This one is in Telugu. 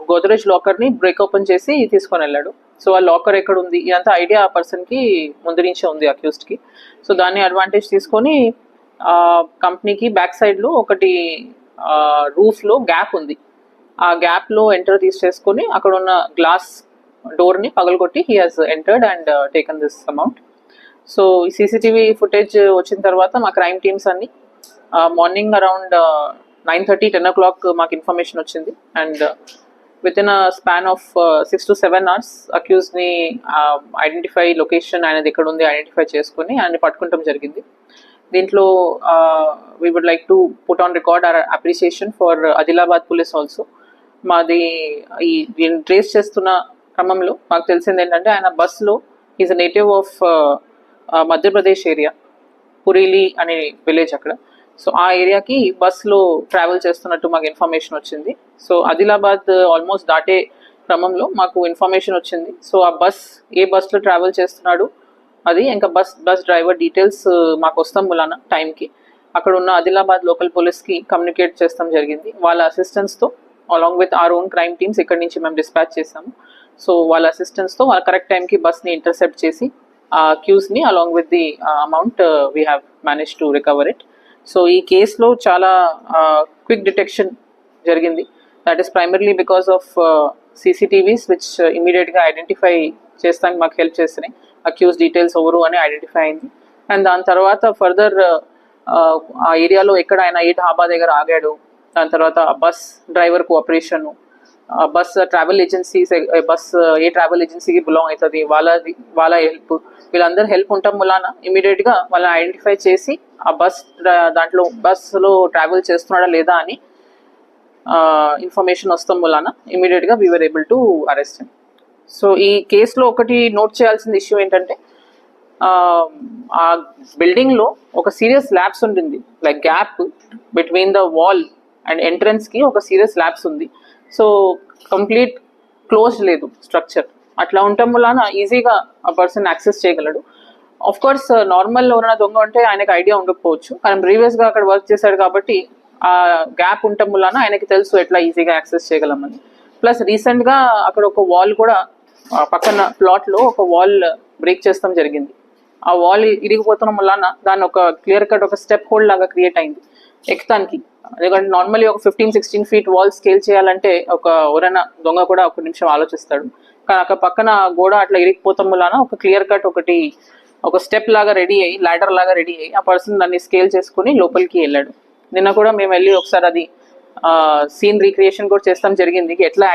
గోద్రేజ్ లాకర్ని బ్రేక్ ఓపెన్ చేసి తీసుకొని వెళ్ళాడు. సో ఆ లాకర్ ఎక్కడ ఉంది ఇదంతా ఐడియా ఆ పర్సన్కి ముందు నుంచే ఉంది అక్యూస్డ్కి. సో దాన్ని అడ్వాంటేజ్ తీసుకొని కంపెనీకి బ్యాక్ సైడ్లో ఒకటి రూఫ్లో గ్యాప్ ఉంది. ఆ గ్యాప్లో ఎంటర్ తీసేసుకొని అక్కడ ఉన్న గ్లాస్ డోర్ని పగలగొట్టి he has entered and taken this amount. So ఈ సీసీటీవీ ఫుటేజ్ వచ్చిన తర్వాత మా క్రైమ్ టీమ్స్ అన్ని మార్నింగ్ అరౌండ్ 9:30, 10 o'clock మాకు ఇన్ఫర్మేషన్ వచ్చింది. And within a span of 6 to 7 hours అక్యూజ్ని ఐడెంటిఫై లొకేషన్ అనేది ఎక్కడ ఉంది ఐడెంటిఫై చేసుకొని ఆయన పట్టుకుంటాం జరిగింది. దీంట్లో we would like to put on record our appreciation for Adilabad police also. మాది ఈ ట్రేస్ చేస్తున్న క్రమంలో మాకు తెలిసింది ఏంటంటే ఆయన బస్లో is a native of Madhya Pradesh area, Purili అనే విలేజ్ అక్కడ. సో ఆ ఏరియాకి బస్లో ట్రావెల్ చేస్తున్నట్టు మాకు ఇన్ఫర్మేషన్ వచ్చింది. సో ఆదిలాబాద్ ఆల్మోస్ట్ దాటే క్రమంలో మాకు ఇన్ఫర్మేషన్ వచ్చింది. సో ఆ ఏ బస్లో ట్రావెల్ చేస్తున్నాడు అది ఇంకా బస్ డ్రైవర్ డీటెయిల్స్ మాకు వస్తాం వలన టైంకి అక్కడ ఉన్న ఆదిలాబాద్ లోకల్ పోలీస్కి కమ్యూనికేట్ చేస్తాం జరిగింది. వాళ్ళ అసిస్టెన్స్తో along with our own crime teams ఇక్కడ నుంచి మేము డిస్పాచ్ చేసాము. సో వాళ్ళ అసిస్టెన్స్తో వాళ్ళ కరెక్ట్ టైంకి బస్ని ఇంటర్సెప్ట్ చేసి ఆ అక్యూస్ని along with the amount we have manage to recover it. So ఈ కేసులో చాలా క్విక్ డిటెక్షన్ జరిగింది. That is primarily because of CCTVs which ఇమీడియట్గా ఐడెంటిఫై చేస్తానికి మాకు హెల్ప్ చేస్తున్నాయి. అక్యూస్ డీటెయిల్స్ ఎవరు అని ఐడెంటిఫై అయింది. అండ్ దాని తర్వాత ఫర్దర్ ఆ ఏరియాలో ఎక్కడ ఆయన ఏ ఢాబా దగ్గర ఆగాడు, దాని తర్వాత bus driver cooperation, bus travel agencies bus ఏ ట్రావెల్ ఏజెన్సీకి బిలాంగ్ అవుతుంది వాళ్ళ హెల్ప్, వీళ్ళందరూ హెల్ప్ ఉండటం వలన ఇమీడియట్గా వాళ్ళని ఐడెంటిఫై చేసి ఆ బస్సులో ట్రావెల్ చేస్తున్నాడా లేదా అని ఇన్ఫర్మేషన్ వస్తాం వలన ఇమీడియట్గా we were able to arrest him. So ఈ కేసులో ఒకటి నోట్ చేయాల్సిన ఇష్యూ ఏంటంటే ఆ బిల్డింగ్లో ఒక సీరియస్ ల్యాబ్స్ ఉంటుంది, like gap between the wall and ఎంట్రన్స్కి ఒక సీరియస్ ల్యాబ్స్ ఉంది. సో కంప్లీట్ క్లోజ్ లేదు స్ట్రక్చర్. అట్లా ఉండటం వలన ఈజీగా ఆ పర్సన్ యాక్సెస్ చేయగలడు. ఆఫ్ కోర్స్ నార్మల్ ఎవరైనా దొంగ ఉంటే ఆయనకు ఐడియా ఉండకపోవచ్చు, కానీ ప్రీవియస్గా అక్కడ వర్క్ చేశాడు కాబట్టి ఆ గ్యాప్ ఉండటం వలన ఆయనకి తెలుసు ఎట్లా ఈజీగా యాక్సెస్ చేయగలమని. ప్లస్ రీసెంట్గా అక్కడ ఒక వాల్ కూడా పక్కన ప్లాట్లో ఒక వాల్ బ్రేక్ చేస్తాం జరిగింది. ఆ వాల్ ఇరిగిపోతున్న వలన దాన్ని ఒక క్లియర్ కట్ ఒక స్టెప్ హోల్డ్ లాగా క్రియేట్ అయింది ఎక్కడానికి. ఎందుకంటే నార్మల్లీ ఒక 15-16 feet వాల్ స్కేల్ చేయాలంటే ఎవరైనా దొంగ కూడా ఒక నిమిషం ఆలోచిస్తాడు. కానీ అక్కడ పక్కన గోడ అట్లా ఇరిగిపోతాం వలన ఒక క్లియర్ కట్ ఒక స్టెప్ లాగా రెడీ అయ్యి లాడర్ లాగా రెడీ అయ్యి ఆ పర్సన్ దాన్ని స్కేల్ చేసుకుని లోపలికి వెళ్ళాడు. నిన్న కూడా మేము వెళ్ళి ఒకసారి అది సీన్ రీక్రియేషన్ కూడా చేస్తాం జరిగింది ఎట్లా